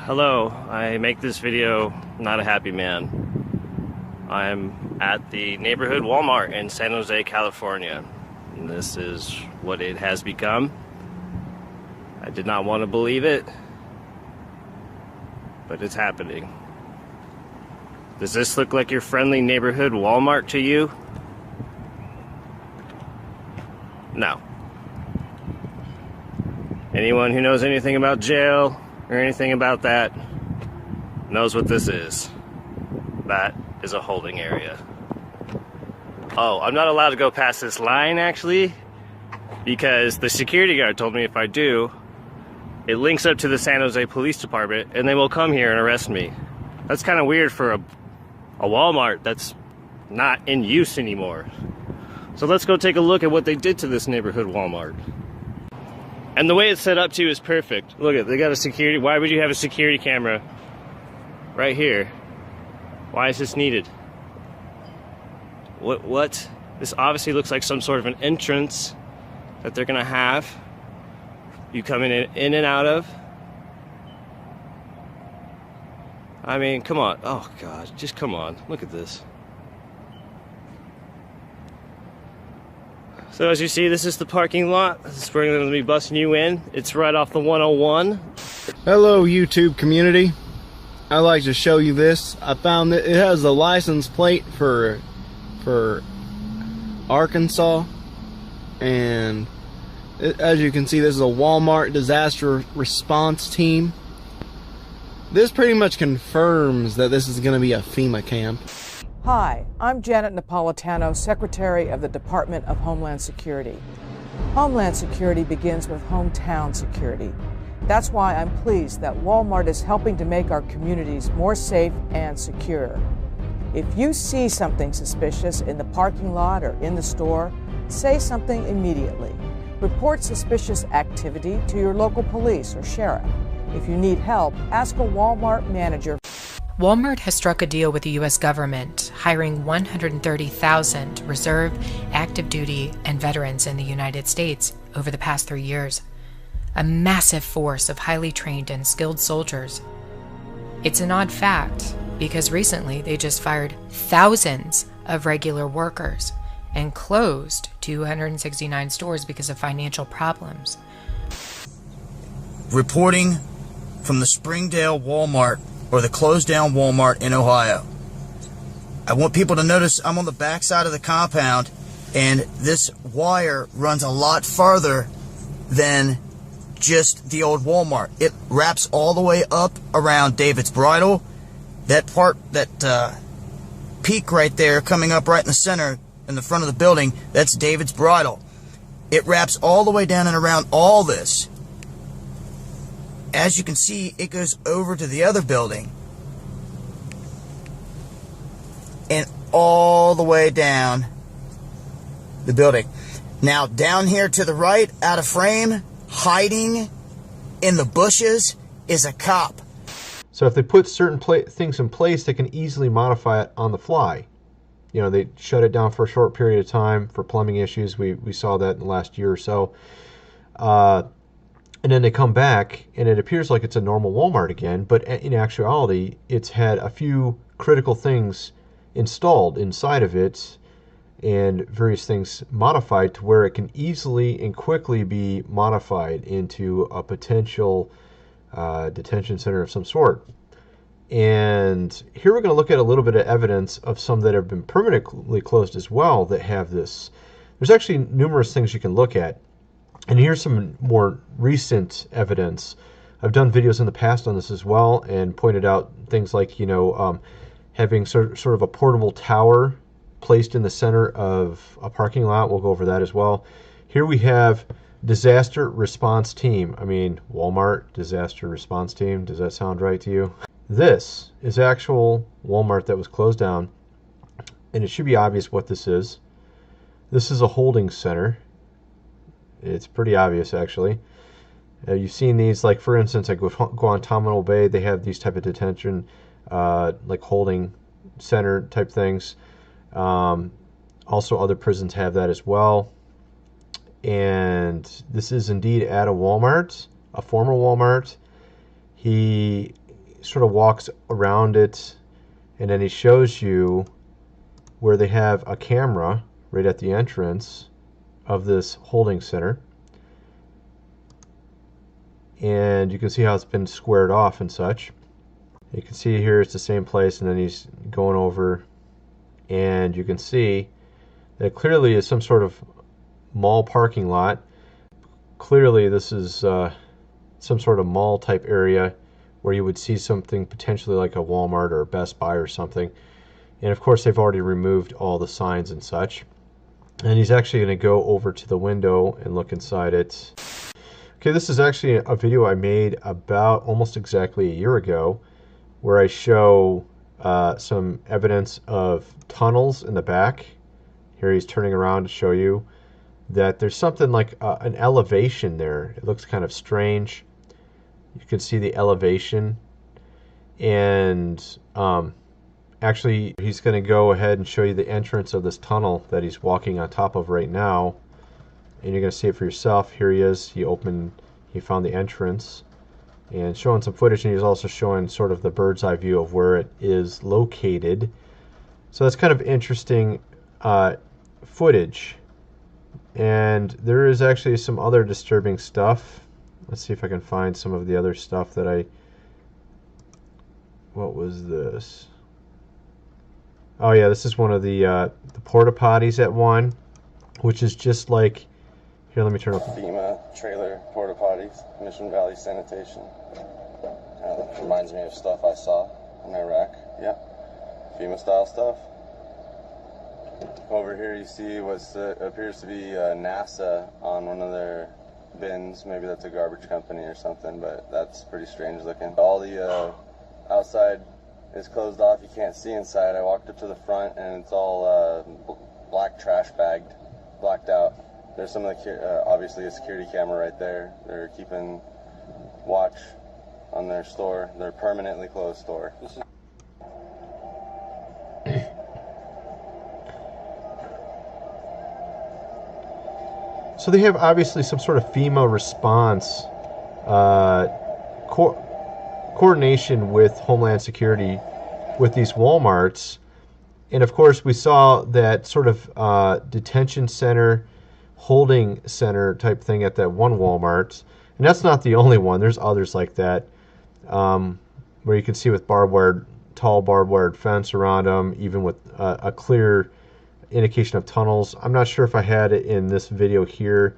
Hello, I make this video not a happy man. I'm at the neighborhood Walmart in San Jose, California. And this is what it has become. I did not want to believe it, but it's happening. Does this look like your friendly neighborhood Walmart to you? No. Anyone who knows anything about jail or anything about that knows what this is. That is a holding area. Oh, I'm not allowed to go past this line actually, because the security guard told me if I do, it links up to the San Jose Police Department and they will come here and arrest me. That's kind of weird for a Walmart that's not in use anymore. So let's go take a look at what they did to this neighborhood Walmart. And the way it's set up too is perfect. Look at, they got a security. Why would you have a security camera right here? Why is this needed? What? This obviously looks like some sort of an entrance that they're gonna have you coming in and out of. I mean, come on. Oh God, just come on. Look at this. So as you see, this is the parking lot. This is where they're going to be busting you in. It's right off the 101. Hello YouTube community. I'd like to show you this. I found that it has a license plate for Arkansas, and as you can see, this is a Walmart disaster response team. This pretty much confirms that this is going to be a FEMA camp. Hi, I'm Janet Napolitano, Secretary of the Department of Homeland Security. Homeland Security begins with hometown security. That's why I'm pleased that Walmart is helping to make our communities more safe and secure. If you see something suspicious in the parking lot or in the store, say something immediately. Report suspicious activity to your local police or sheriff. If you need help, ask a Walmart manager. Walmart has struck a deal with the U.S. government, hiring 130,000 reserve, active duty, and veterans in the United States over the past 3 years. A massive force of highly trained and skilled soldiers. It's an odd fact, because recently they just fired thousands of regular workers and closed 269 stores because of financial problems. Reporting from the Springdale Walmart, or the closed down Walmart in Ohio. I want people to notice I'm on the back side of the compound, and this wire runs a lot farther than just the old Walmart. It wraps all the way up around David's Bridal. That part, that peak right there coming up right in the center in the front of the building, that's David's Bridal. It wraps all the way down and around all this. As you can see, it goes over to the other building and all the way down the building. Now, down here to the right, out of frame, hiding in the bushes, is a cop. So if they put certain things in place, they can easily modify it on the fly. You know, they shut it down for a short period of time for plumbing issues. We saw that in the last year or so. And then they come back, and it appears like it's a normal Walmart again, but in actuality, it's had a few critical things installed inside of it, and various things modified to where it can easily and quickly be modified into a potential detention center of some sort. And here we're going to look at a little bit of evidence of some that have been permanently closed as well that have this. There's actually numerous things you can look at. And here's some more recent evidence. I've done videos in the past on this as well and pointed out things like, you know, having sort of a portable tower placed in the center of a parking lot. We'll go over that as well. Here we have disaster response team. I mean, Walmart disaster response team. Does that sound right to you? This is actual Walmart that was closed down, and it should be obvious what this is. This is a holding center. It's pretty obvious, actually. You've seen these, like, for instance, at Guantanamo Bay, they have these type of detention, like holding center type things. Also, other prisons have that as well. And this is indeed at a Walmart, a former Walmart. He sort of walks around it, and then he shows you where they have a camera right at the entrance of this holding center. And you can see how it's been squared off and such. You can see here it's the same place, and then he's going over, and you can see that clearly is some sort of mall parking lot. Clearly this is some sort of mall type area where you would see something potentially like a Walmart or a Best Buy or something. And of course they've already removed all the signs and such. And he's actually going to go over to the window and look inside it. Okay, this is actually a video I made about almost exactly a year ago, where I show some evidence of tunnels in the back. Here he's turning around to show you that there's something like an elevation there. It looks kind of strange. You can see the elevation. And actually, he's going to go ahead and show you the entrance of this tunnel that he's walking on top of right now. And you're going to see it for yourself. Here he is. He found the entrance. And showing some footage, and he's also showing sort of the bird's eye view of where it is located. So that's kind of interesting footage. And there is actually some other disturbing stuff. Let's see if I can find some of the other stuff that what was this? Oh yeah, this is one of the porta potties at one, which is just like, here, let me turn up. FEMA trailer porta potties, Mission Valley Sanitation. Reminds me of stuff I saw in Iraq. Yeah, FEMA style stuff. Over here you see what appears to be NASA on one of their bins. Maybe that's a garbage company or something, but that's pretty strange looking. All the outside is closed off. You can't see inside. I walked up to the front and it's all black trash bagged, blacked out. There's some of the, obviously a security camera right there. They're keeping watch on their store, their permanently closed store. So they have obviously some sort of FEMA response coordination with Homeland Security with these Walmarts. And of course we saw that sort of detention center, holding center type thing at that one Walmart. And that's not the only one. There's others like that, where you can see with tall barbed wire fence around them, even with a clear indication of tunnels. I'm not sure if I had it in this video here.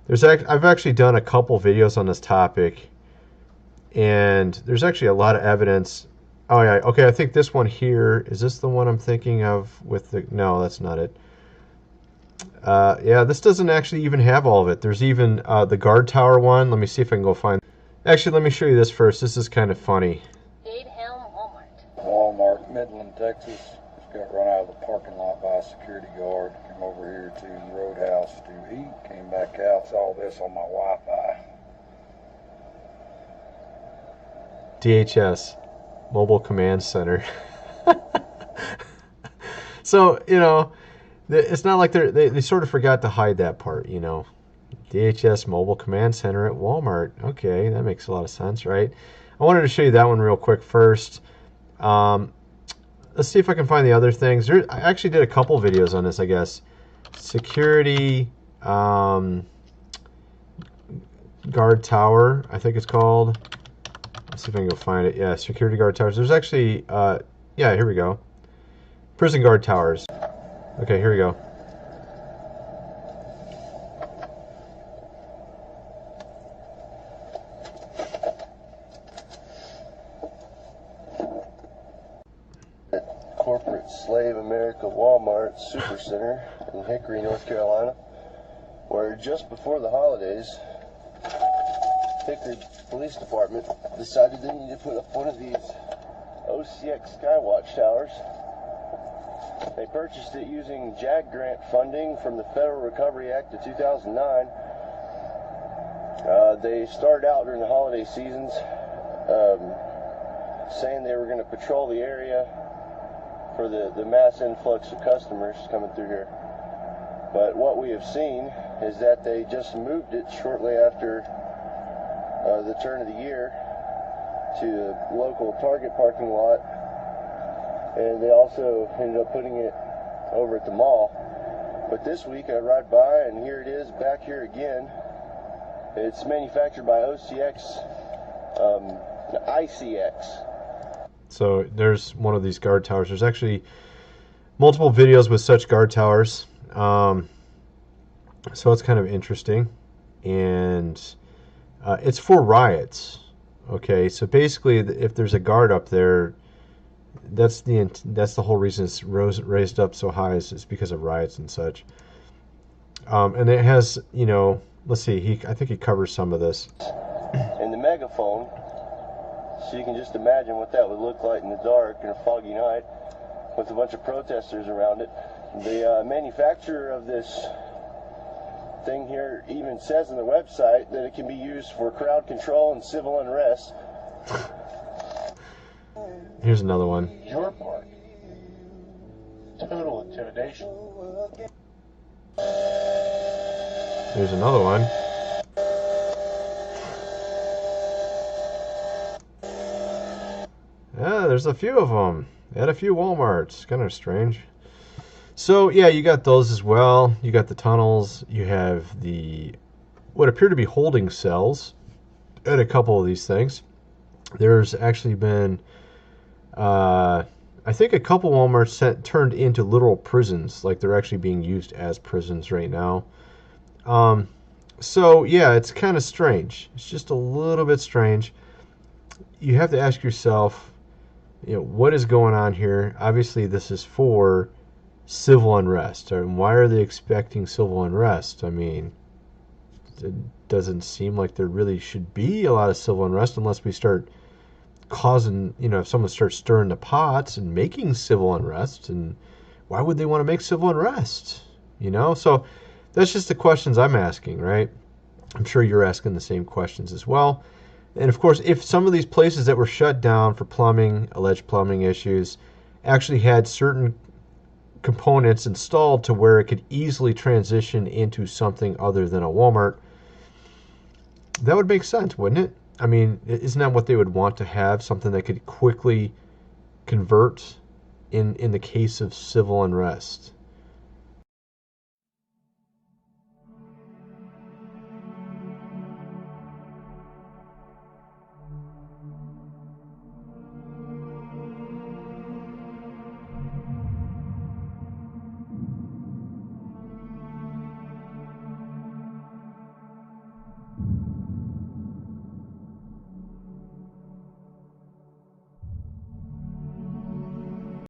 I've actually done a couple videos on this topic, and there's actually a lot of evidence. Oh yeah, okay, I think this one here, is this the one I'm thinking of with the, no, that's not it. Yeah, this doesn't actually even have all of it. There's even the guard tower one. Let me see if I can go find. Actually, let me show you this first. This is kind of funny. Walmart, Midland, Texas. Just got run out of the parking lot by a security guard. Came over here to the roadhouse to eat. Came back out, saw this on my Wi-Fi. DHS, Mobile Command Center. So, you know, it's not like they sort of forgot to hide that part, you know. DHS Mobile Command Center at Walmart. Okay, that makes a lot of sense, right? I wanted to show you that one real quick first. Let's see if I can find the other things. I actually did a couple videos on this, I guess. Security guard tower, I think it's called. Let's see if I can go find it. Yeah, security guard towers. There's actually, yeah, here we go. Prison guard towers. Okay, here we go. Corporate Slave America Walmart Supercenter in Hickory, North Carolina, where just before the holidays, Hickory Police Department decided they needed to put up one of these OCX Skywatch towers. They purchased it using JAG grant funding from the Federal Recovery Act of 2009. They started out during the holiday seasons saying they were going to patrol the area for the mass influx of customers coming through here. But what we have seen is that they just moved it shortly after the turn of the year to a local Target parking lot, and they also ended up putting it over at the mall. But this week I ride by, and here it is back here again. It's manufactured by ICX. So there's one of these guard towers. There's actually multiple videos with such guard towers. So it's kind of interesting. And it's for riots. Okay, so basically if there's a guard up there, that's the whole reason it's raised up so high is because of riots and such. And it has, let's see, I think he covers some of this. And the megaphone, so you can just imagine what that would look like in the dark in a foggy night with a bunch of protesters around it. The manufacturer of this thing here even says on the website that it can be used for crowd control and civil unrest. Here's another one. Your part. Total intimidation. Here's another one. Yeah, there's a few of them. They had a few Walmarts. Kind of strange. So, yeah, you got those as well. You got the tunnels. You have what appear to be holding cells at a couple of these things. There's actually been, I think a couple Walmarts turned into literal prisons. Like they're actually being used as prisons right now. So, yeah, it's kind of strange. It's just a little bit strange. You have to ask yourself, what is going on here? Obviously, this is for civil unrest. Why are they expecting civil unrest? I mean, it doesn't seem like there really should be a lot of civil unrest unless we start causing, if someone starts stirring the pots and making civil unrest. And why would they want to make civil unrest? So that's just the questions I'm asking, right? I'm sure you're asking the same questions as well. And of course, if some of these places that were shut down for alleged plumbing issues, actually had certain components installed to where it could easily transition into something other than a Walmart, that would make sense, wouldn't it? I mean, isn't that what they would want to have? Something that could quickly convert in the case of civil unrest.